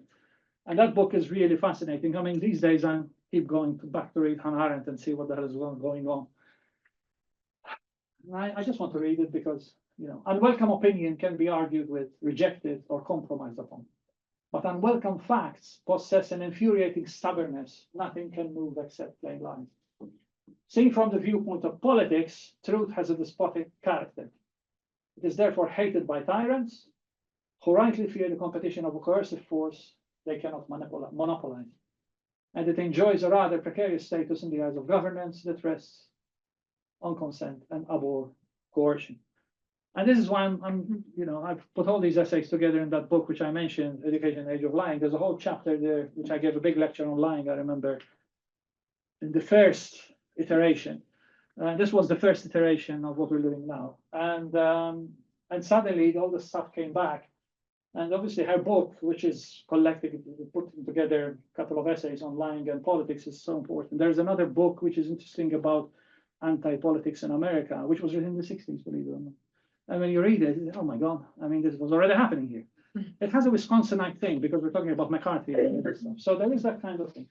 And that book is really fascinating. I mean, these days I keep going back to read Hannah Arendt and see what the hell is going on. I just want to read it because, you know, unwelcome opinion can be argued with, rejected, or compromised upon. But unwelcome facts possess an infuriating stubbornness. Nothing can move except plain lies. Seen from the viewpoint of politics, truth has a despotic character. It is therefore hated by tyrants who rightly fear the competition of a coercive force they cannot monopolize. And it enjoys a rather precarious status in the eyes of governments that rests on consent and abhor coercion. And this is why I've put all these essays together in that book, which I mentioned, Education in the Age of Lying. There's a whole chapter there, which I gave a big lecture on lying, I remember, in the first iteration. This was the first iteration of what we're doing now. And suddenly all this stuff came back. And obviously her book, which is collected, putting together a couple of essays on lying and politics is so important. There's another book, which is interesting about anti-politics in America, which was written in the 60s, believe it or not. And when you read it, oh my God, I mean, this was already happening here. It has a Wisconsinite thing because we're talking about McCarthy and stuff. So there is that kind of thing.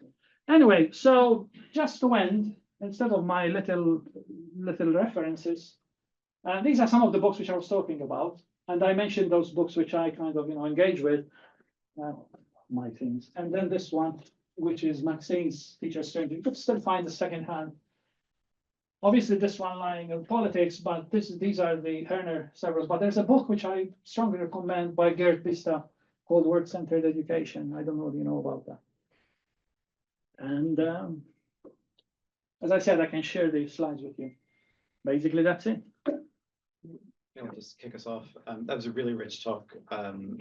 Anyway, so just to end, instead of my little references, these are some of the books which I was talking about. And I mentioned those books which I kind of, engage with, my things. And then this one, which is Maxine's Teacher's Stranger. You could still find the second hand. Obviously, this one lying in politics, but these are the Herner several. But there's a book which I strongly recommend by Gerd Pista called Word-Centered Education. I don't know if you know about that. And as I said, I can share these slides with you. Basically, that's it. I'll just kick us off. That was a really rich talk,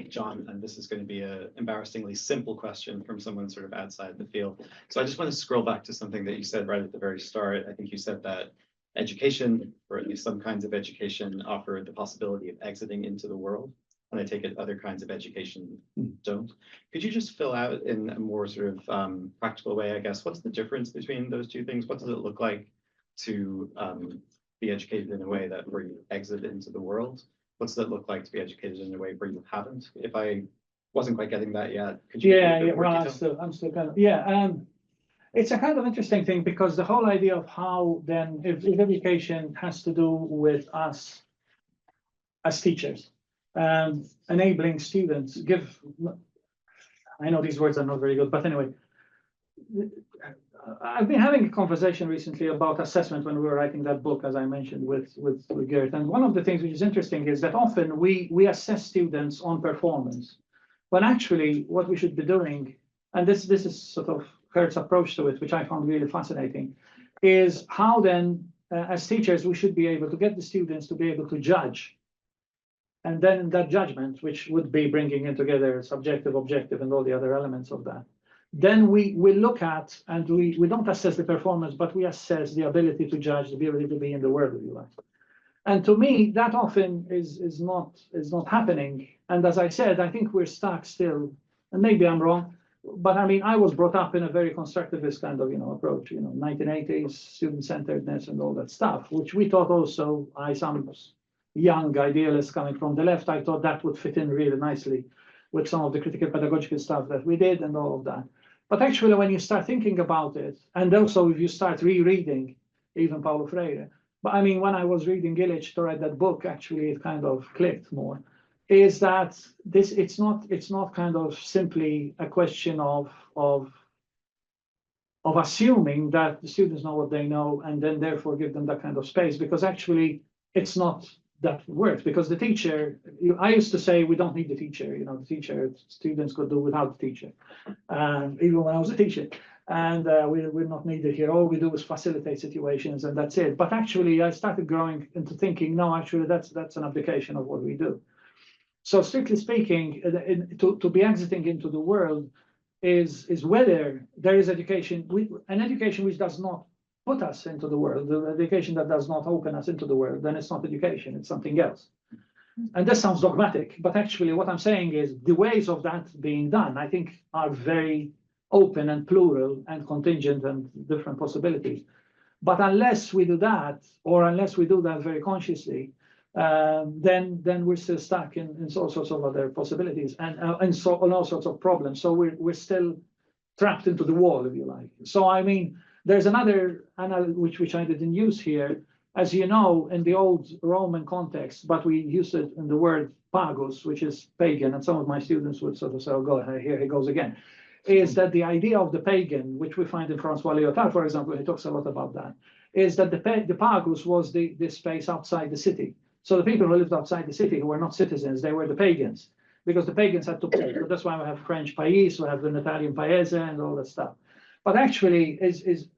John, and this is going to be an embarrassingly simple question from someone sort of outside the field. So I just want to scroll back to something that you said right at the very start. I think you said that education, or at least some kinds of education, offer the possibility of exiting into the world. And I take it other kinds of education don't. Could you just fill out in a more sort of practical way, I guess, what's the difference between those two things? What does it look like to be educated in a way that where you exit into the world? What's that look like to be educated in a way where you haven't? If I wasn't quite getting that yet, could you? Well, I'm still kind of, it's a kind of interesting thing because the whole idea of how then, if education has to do with us as teachers, enabling students, I know these words are not very good, but anyway, I've been having a conversation recently about assessment when we were writing that book, as I mentioned, with Gert. And one of the things which is interesting is that often we assess students on performance, when actually what we should be doing, and this is sort of Gert's approach to it, which I found really fascinating, is how then as teachers, we should be able to get the students to be able to judge. And then that judgment, which would be bringing in together subjective, objective, and all the other elements of that, then we look at, and we don't assess the performance, but we assess the ability to judge, the ability to be in the world, if you like. And to me, that often is not happening. And as I said, I think we're stuck still, and maybe I'm wrong, but I mean, I was brought up in a very constructivist kind of, approach, 1980s, student-centeredness and all that stuff, which we thought also, some young idealists coming from the left, I thought that would fit in really nicely with some of the critical pedagogical stuff that we did and all of that. But actually, when you start thinking about it, and also if you start rereading even Paulo Freire, but I mean, when I was reading Illich to write that book, actually it kind of clicked more, is that it's not kind of simply a question of assuming that the students know what they know and then therefore give them that kind of space, because actually it's not that works, because the teacher, I used to say we don't need the teacher, the teacher, students could do without the teacher, even when I was a teacher. And we're not needed here. All we do is facilitate situations, and that's it. But actually, I started growing into thinking, no, actually, that's an application of what we do. So strictly speaking, to be exiting into the world is whether there is education, an education which does not put us into the world, the education that does not open us into the world, then it's not education, it's something else. And this sounds dogmatic, but actually what I'm saying is the ways of that being done, I think, are very open and plural and contingent and different possibilities. But unless we do that, or unless we do that very consciously, then we're still stuck in all sorts of other possibilities and all sorts of problems. So we're still trapped into the wall, if you like. So I mean, there's another analogy which I didn't use here, as you know, in the old Roman context, but we use it in the word pagus, which is pagan, and some of my students would sort of say, oh, go ahead, here he goes again. Is that the idea of the pagan, which we find in Francois Lyotard, for example, he talks a lot about that, is that the pagus was the space outside the city. So the people who lived outside the city, who were not citizens, they were the pagans, because the pagans had to pay. So that's why we have French pays, we have an Italian paese, and all that stuff. But actually,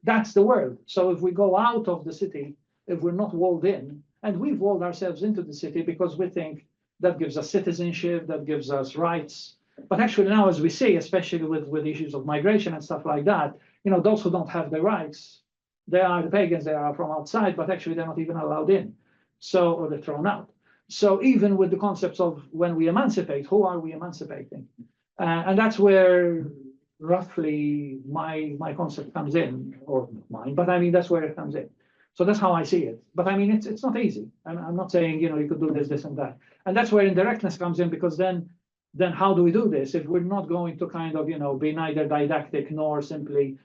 that's the world. So if we go out of the city, if we're not walled in, and we've walled ourselves into the city because we think that gives us citizenship, that gives us rights. But actually now, as we see, especially with issues of migration and stuff like that, those who don't have the rights, they are the pagans, they are from outside, but actually they're not even allowed in. So, or they're thrown out. So even with the concepts of when we emancipate, who are we emancipating? And that's where roughly my concept comes in, or mine, but I mean, that's where it comes in. So that's how I see it. But I mean, it's not easy. I'm not saying, you could do this, and that. And that's where indirectness comes in, because then how do we do this if we're not going to kind of, be neither didactic nor simply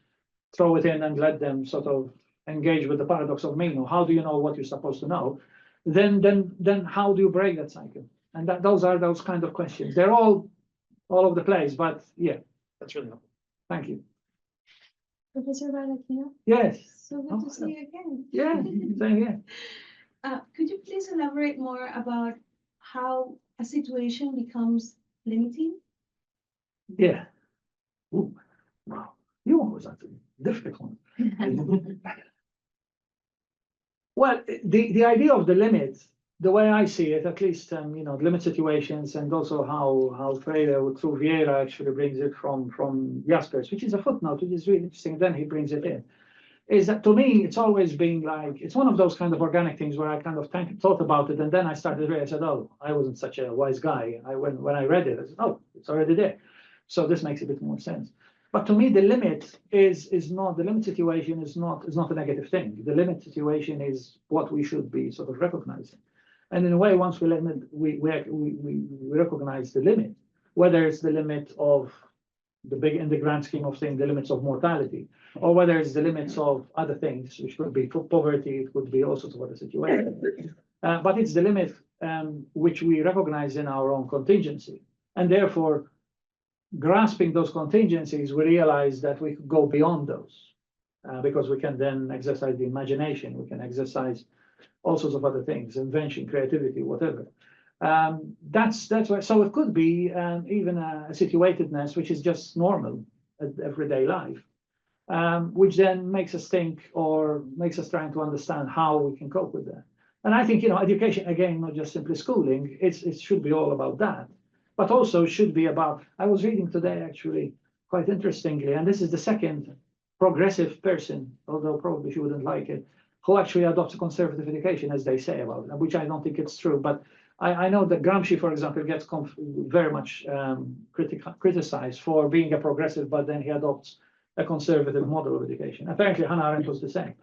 throw it in and let them sort of engage with the paradox of Meno? How do you know what you're supposed to know? Then how do you break that cycle? And those are those kind of questions. They're all over the place, but yeah. That's really helpful. Thank you. Professor Baldacchino, Yes. so good to see you again. Yeah, same here. Could you please elaborate more about how a situation becomes limiting? Yeah. Ooh, wow. You always have a difficult one. Well, the idea of the limit, the way I see it, at least, limit situations, and also how Freire through Vieira actually brings it from Jaspers, which is a footnote, which is really interesting. Then he brings it in. Is that to me, it's always been like, it's one of those kind of organic things where I kind of thought about it, and then I started reading, I said, oh, I wasn't such a wise guy. When I read it, I said, oh, it's already there. So this makes a bit more sense. But to me, the limit is not, the limit situation is not a negative thing. The limit situation is what we should be sort of recognizing. And in a way, once we recognize the limit, whether it's the limit of in the grand scheme of things, the limits of mortality, or whether it's the limits of other things, which could be poverty, it could be all sorts of other situations. But it's the limit which we recognize in our own contingency. And therefore, grasping those contingencies, we realize that we could go beyond those because we can then exercise the imagination, we can exercise all sorts of other things, invention, creativity, whatever. That's why. So it could be even a situatedness, which is just normal everyday life. which then makes us think or makes us trying to understand how we can cope with that. And I think, education, again, not just simply schooling, it should be all about that, but also should be about, I was reading today, actually, quite interestingly, and this is the second progressive person, although probably she wouldn't like it, who actually adopts a conservative education, as they say about it, which I don't think it's true. But I know that Gramsci, for example, gets very much criticized for being a progressive, but then he adopts a conservative model of education. Apparently, Hannah Arendt was the same.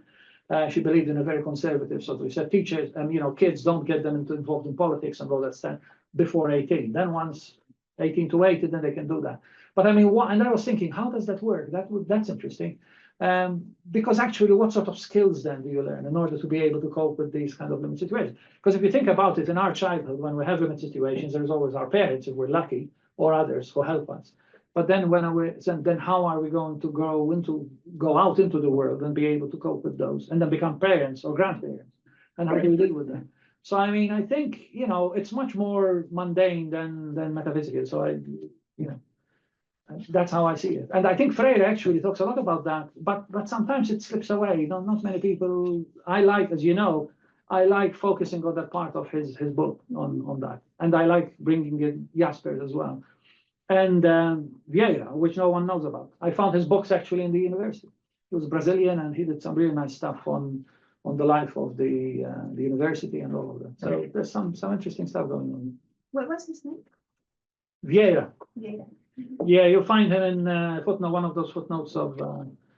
She believed in a very conservative sort of, she said teachers and kids don't get them involved in politics and all that stuff before 18. Then once 18 to 80, then they can do that. But I mean, and I was thinking, how does that work? That's interesting. Because actually, what sort of skills then do you learn in order to be able to cope with these kind of limit situations? Because if you think about it, in our childhood, when we have limit situations, there's always our parents, if we're lucky, or others who help us. But then then how are we going to go out into the world and be able to cope with those, and then become parents or grandparents? And how do we deal with them? So I mean, I think it's much more mundane than metaphysical. So that's how I see it. And I think Freire actually talks a lot about that, but sometimes it slips away. Not many people. I like, as you know, I like focusing on that part of his book on that, and I like bringing in Jaspers as well. And Vieira, which no one knows about. I found his books actually in the university. He was Brazilian, and he did some really nice stuff on the life of the university and all of that. So there's some interesting stuff going on. What was his name? Vieira. Yeah. Yeah, you'll find him in footnote, one of those footnotes of.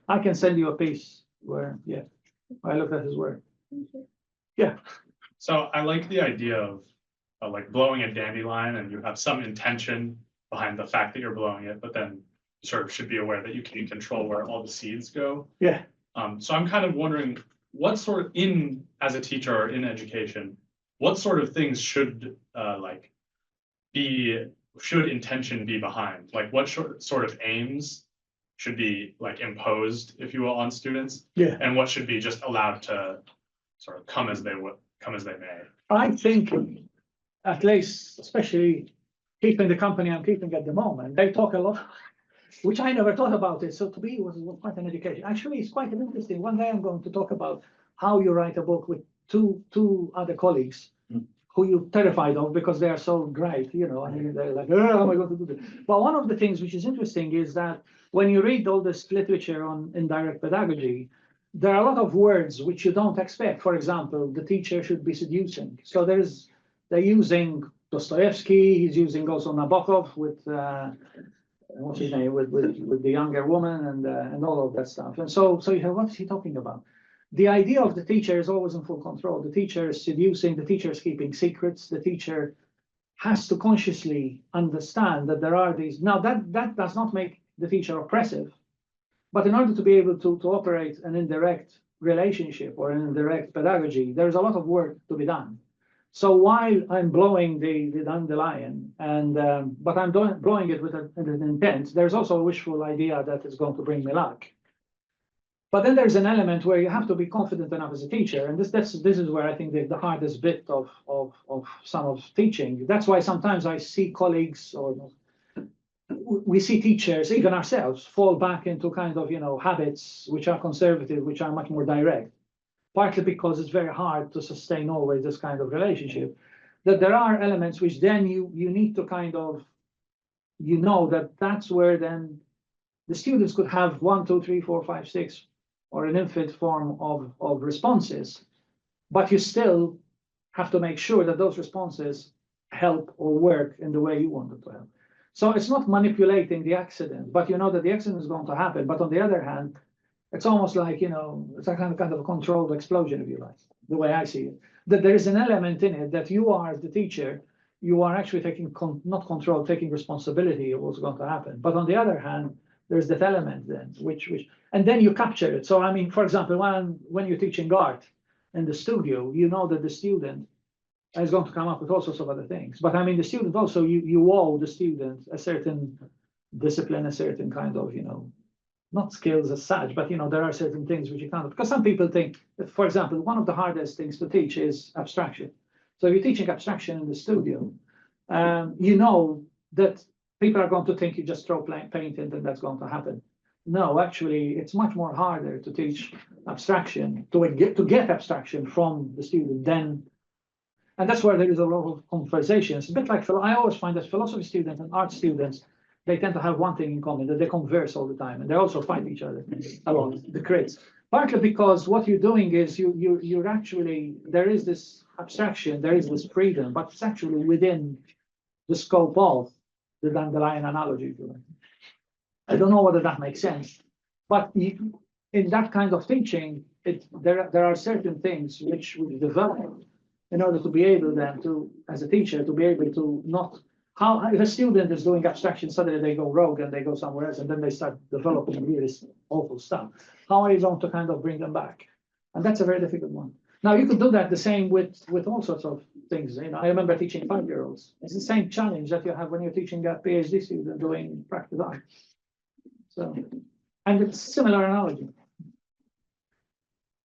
I can send you a piece where I looked at his work. Thank you. Yeah. So I like the idea of like blowing a dandelion, and you have some intention behind the fact that you're blowing it, but then you sort of should be aware that you can control where all the seeds go. Yeah. So I'm kind of wondering what sort of as a teacher or in education, what sort of things should should intention be behind? Like what sort of aims should be like imposed, if you will, on students? Yeah. And what should be just allowed to sort of come as they may? I think, at least, especially keeping the company I'm keeping at the moment, they talk a lot, which I never thought about it. So to me, it was quite an education. Actually, it's quite interesting. One day I'm going to talk about how you write a book with two other colleagues who you're terrified of because they are so great, I mean, they're like, oh, how am I going to do this? But one of the things which is interesting is that when you read all this literature on indirect pedagogy, there are a lot of words which you don't expect. For example, the teacher should be seducing. So they're using Dostoevsky, he's using also Nabokov with what's his name, with the younger woman and all of that stuff. And so you have, what's he talking about? The idea of the teacher is always in full control. The teacher is seducing, the teacher is keeping secrets, the teacher has to consciously understand that there are these. Now that does not make the teacher oppressive, but in order to be able to operate an indirect relationship or an indirect pedagogy, there's a lot of work to be done. So while I'm blowing the dandelion, but I'm blowing it with an intent, there's also a wishful idea that it's going to bring me luck. But then there's an element where you have to be confident enough as a teacher, and this is where I think the hardest bit of some of teaching. That's why sometimes I see colleagues or we see teachers, even ourselves, fall back into kind of habits which are conservative, which are much more direct. Partly because it's very hard to sustain always this kind of relationship. That there are elements which then you need to kind of that's where then the students could have 1, 2, 3, 4, 5, 6. Or an infinite form of responses, but you still have to make sure that those responses help or work in the way you want them to help. So it's not manipulating the accident, but you know that the accident is going to happen. But on the other hand, it's almost like, it's a kind of a controlled explosion, if you like, the way I see it. That there is an element in it that you are the teacher, you are actually taking, not control, taking responsibility of what's going to happen. But on the other hand, there's that element then, and then you capture it. So I mean, for example, when you're teaching art in the studio, you know that the student is going to come up with all sorts of other things. But I mean, the student also, you owe the student a certain discipline, a certain kind of, not skills as such, but there are certain things which you can't, because some people think that, for example, one of the hardest things to teach is abstraction. So if you're teaching abstraction in the studio, you know that people are going to think you just throw paint in and that's going to happen. no, actually, it's much more harder to teach abstraction, to get abstraction from the student than. And that's where there is a lot of conversations. A bit like I always find that philosophy students and art students, they tend to have one thing in common, that they converse all the time, and they also fight each other a lot, the crits. Partly because what you're doing is you're actually, there is this abstraction, there is this freedom, but it's actually within the scope of the dandelion analogy. If you like. I don't know whether that makes sense, but in that kind of teaching, there are certain things which we develop in order to be able then to, as a teacher, to be able to not, how, if a student is doing abstraction, suddenly they go rogue and they go somewhere else, and then they start developing really awful stuff. How are you going to kind of bring them back? And that's a very difficult one. Now, you could do that the same with all sorts of things. You know, I remember teaching 5-year-olds. It's the same challenge that you have when you're teaching a PhD student doing practice art. So, and it's similar analogy.